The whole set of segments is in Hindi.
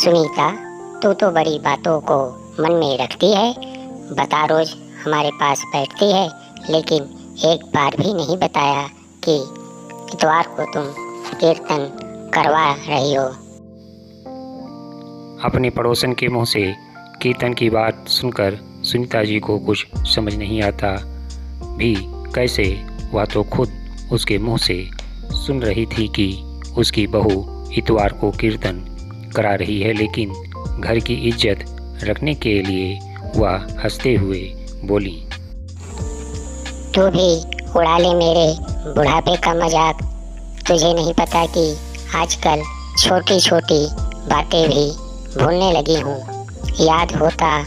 सुनीता, तू तो बड़ी बातों को मन में रखती है। बता रोज हमारे पास बैठती है, लेकिन एक बार भी नहीं बताया कि इतवार को तुम कीर्तन करवा रही हो। अपने पड़ोसन के मुंह से कीर्तन की बात सुनकर सुनीता जी को कुछ समझ नहीं आता भी कैसे। वह तो खुद उसके मुंह से सुन रही थी कि उसकी बहू इतवार को कीर्तन करा रही है, लेकिन घर की इज्जत रखने के लिए वह हंसते हुए बोली, तू भी उड़ा ले मेरे बुढ़ापे का मजाक। तुझे नहीं पता कि आजकल छोटी छोटी बातें भी भूलने लगी हूँ। याद होता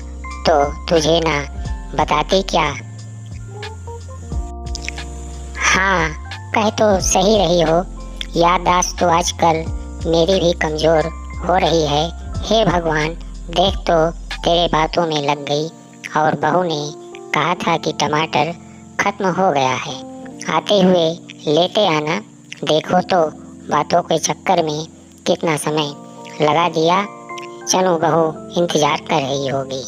तो तुझे ना बताती क्या। हाँ, कह तो सही रही हो। याददाश्त तो आजकल मेरी भी कमज़ोर हो रही है। हे भगवान, देख तो तेरे बातों में लग गई। और बहू ने कहा था कि टमाटर खत्म हो गया है, आते हुए लेते आना। देखो तो बातों के चक्कर में कितना समय लगा दिया। चलो, बहू इंतजार कर रही होगी।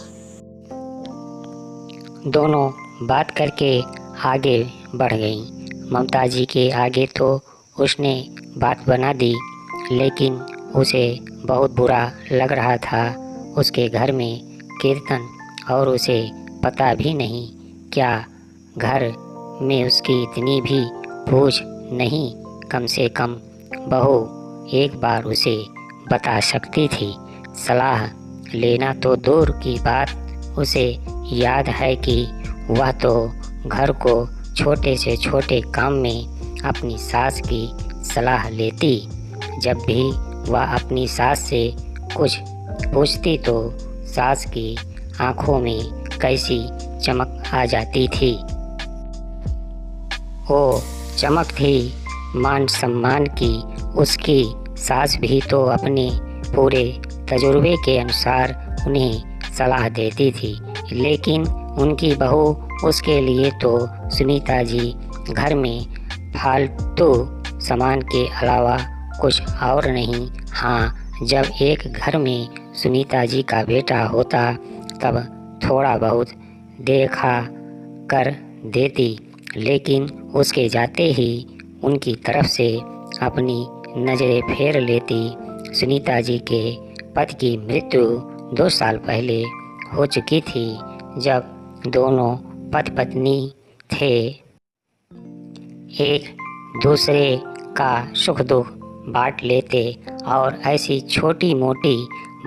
दोनों बात करके आगे बढ़ गईं। ममता जी के आगे तो उसने बात बना दी, लेकिन उसे बहुत बुरा लग रहा था उसके घर में कीर्तन, और उसे पता भी नहीं क्या घर में उसकी इतनी भी पूछ नहीं। कम से कम बहू एक बार उसे बता सकती थी। सलाह लेना तो दूर की बात, उसे याद है कि वह तो घर को छोटे से छोटे काम में अपनी सास की सलाह लेती। जब भी वह अपनी सास से कुछ पूछती तो सास की आंखों में कैसी चमक आ जाती थी। वो चमक थी मान सम्मान की। उसकी सास भी तो अपने पूरे तजुर्बे के अनुसार उन्हें सलाह देती थी, लेकिन उनकी बहू उसके लिए तो सुनीता जी घर में फालतू सामान के अलावा कुछ और नहीं। हाँ, जब एक घर में सुनीता जी का बेटा होता तब थोड़ा बहुत देखा कर देती, लेकिन उसके जाते ही उनकी तरफ से अपनी नज़रें फेर लेती। सुनीता जी के पति की मृत्यु 2 साल पहले हो चुकी थी, जब दोनों पति पत्नी थे। एक दूसरे का सुख दुख बांट लेते और ऐसी छोटी मोटी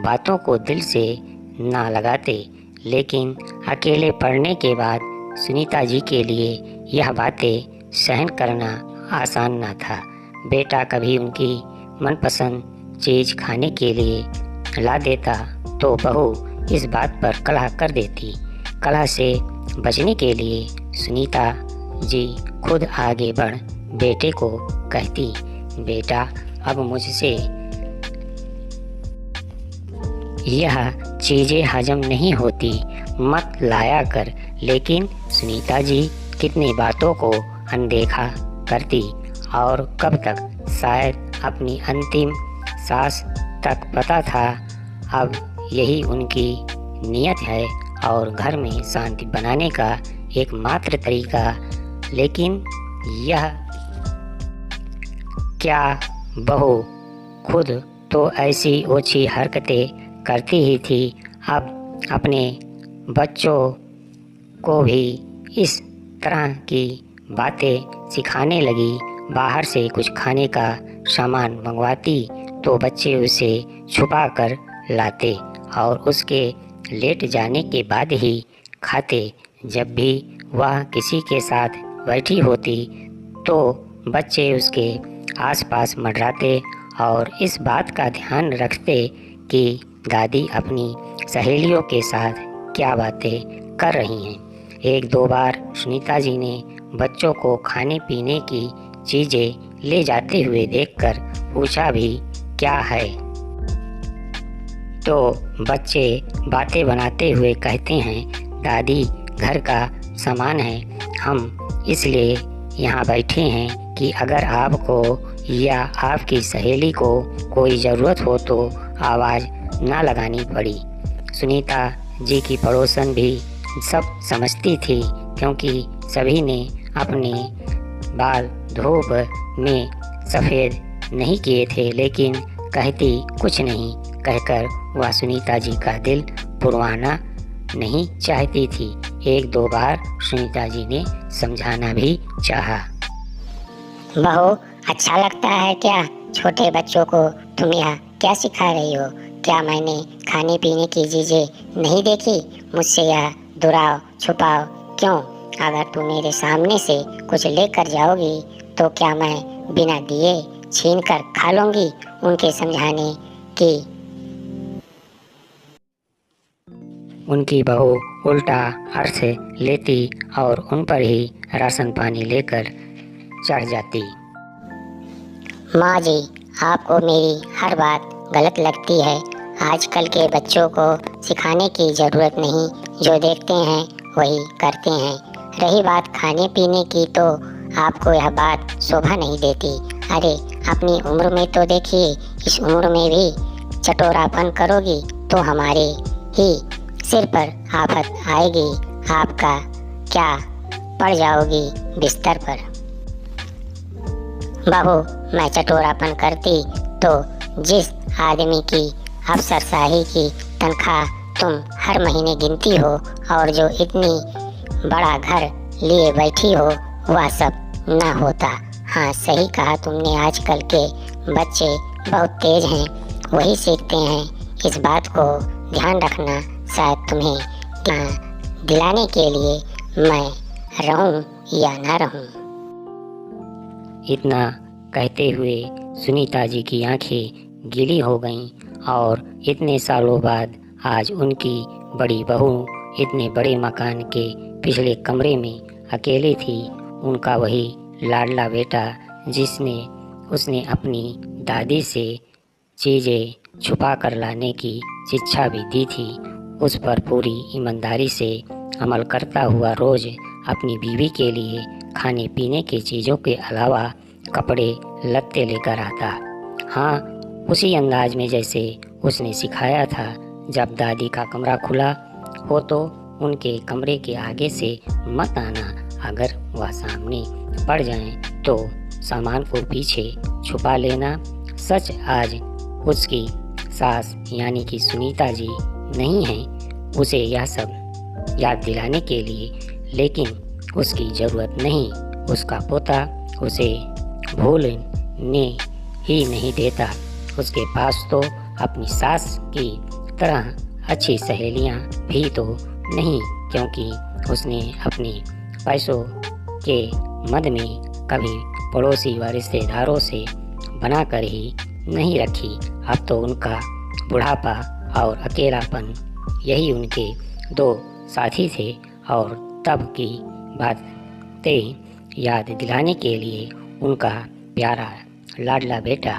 बातों को दिल से ना लगाते, लेकिन अकेले पड़ने के बाद सुनीता जी के लिए यह बातें सहन करना आसान ना था। बेटा कभी उनकी मनपसंद चीज़ खाने के लिए ला देता तो बहू इस बात पर कलह कर देती। कलह से बचने के लिए सुनीता जी खुद आगे बढ़ बेटे को कहती, बेटा अब मुझसे यह चीज़ें हजम नहीं होती, मत लाया कर। लेकिन सुनीता जी कितनी बातों को अनदेखा करती और कब तक, शायद अपनी अंतिम सांस तक पता था अब यही उनकी नीयत है और घर में शांति बनाने का एकमात्र तरीका। लेकिन यह क्या बहू खुद तो ऐसी ओछी हरकतें करती ही थी, अब अपने बच्चों को भी इस तरह की बातें सिखाने लगी। बाहर से कुछ खाने का सामान मंगवाती तो बच्चे उसे छुपा कर लाते और उसके लेट जाने के बाद ही खाते। जब भी वह किसी के साथ बैठी होती तो बच्चे उसके आसपास मंडराते और इस बात का ध्यान रखते कि दादी अपनी सहेलियों के साथ क्या बातें कर रही हैं। 1-2 बार सुनीता जी ने बच्चों को खाने पीने की चीज़ें ले जाते हुए देखकर पूछा भी क्या है, तो बच्चे बातें बनाते हुए कहते हैं, दादी घर का सामान है, हम इसलिए यहाँ बैठे हैं कि अगर आपको या आपकी सहेली को कोई ज़रूरत हो तो आवाज़ ना लगानी पड़ी। सुनीता जी की पड़ोसन भी सब समझती थी, क्योंकि सभी ने अपने बाल धूप में सफ़ेद नहीं किए थे, लेकिन कहती कुछ नहीं कहकर वह सुनीता जी का दिल पुरवाना नहीं चाहती थी। एक दो बार सुनीता जी ने समझाना भी चाहा। बहू, अच्छा लगता है क्या? छोटे बच्चों को तुम यह क्या सिखा रही हो? क्या मैंने खाने पीने की चीज़ें नहीं देखी? मुझसे यह दुराव छुपाव क्यों? अगर तुम मेरे सामने से कुछ लेकर जाओगी तो क्या मैं बिना दिए छीन कर खा लूँगी? उनके समझाने की उनकी बहू उल्टा अर्थ लेती और उन पर ही राशन पानी लेकर चढ़ जाती। माँ जी, आपको मेरी हर बात गलत लगती है। आजकल के बच्चों को सिखाने की ज़रूरत नहीं, जो देखते हैं वही करते हैं। रही बात खाने पीने की, तो आपको यह बात शोभा नहीं देती। अरे, अपनी उम्र में तो देखिए, इस उम्र में भी चटोरापन करोगी तो हमारे ही सिर पर आफत आएगी। आपका क्या पड़ जाओगी बिस्तर पर। बहू, मैं चटोरापन करती तो जिस आदमी की अफसरशाही की तनख्वाह तुम हर महीने गिनती हो और जो इतनी बड़ा घर लिए बैठी हो, वह सब ना होता। हाँ, सही कहा तुमने। आजकल के बच्चे बहुत तेज हैं, वही सीखते हैं। इस बात को ध्यान रखना। शायद तुम्हें दिलाने के लिए मैं रहूं या ना रहूं। इतना कहते हुए सुनीता जी की आंखें गीली हो गईं और इतने सालों बाद आज उनकी बड़ी बहू इतने बड़े मकान के पिछले कमरे में अकेली थी। उनका वही लाडला बेटा जिसने उसने अपनी दादी से चीज़ें छुपा कर लाने की शिक्षा भी दी थी, उस पर पूरी ईमानदारी से अमल करता हुआ रोज़ अपनी बीवी के लिए खाने पीने की चीज़ों के अलावा कपड़े लत्ते लेकर आता। हाँ, उसी अंदाज में जैसे उसने सिखाया था। जब दादी का कमरा खुला हो तो उनके कमरे के आगे से मत आना। अगर वह सामने पड़ जाएं तो सामान को पीछे छुपा लेना। सच, आज उसकी सास यानी कि सुनीता जी नहीं हैं उसे यह सब याद दिलाने के लिए, लेकिन उसकी ज़रूरत नहीं। उसका पोता उसे भूलने ही नहीं देता। उसके पास तो अपनी सास की तरह अच्छी सहेलियां भी तो नहीं, क्योंकि उसने अपने पैसों के मद में कभी पड़ोसी व रिश्तेदारों से बनाकर ही नहीं रखी। अब तो उनका बुढ़ापा और अकेलापन यही उनके दो साथी थे, और तब की बातें याद दिलाने के लिए उनका प्यारा लाडला बेटा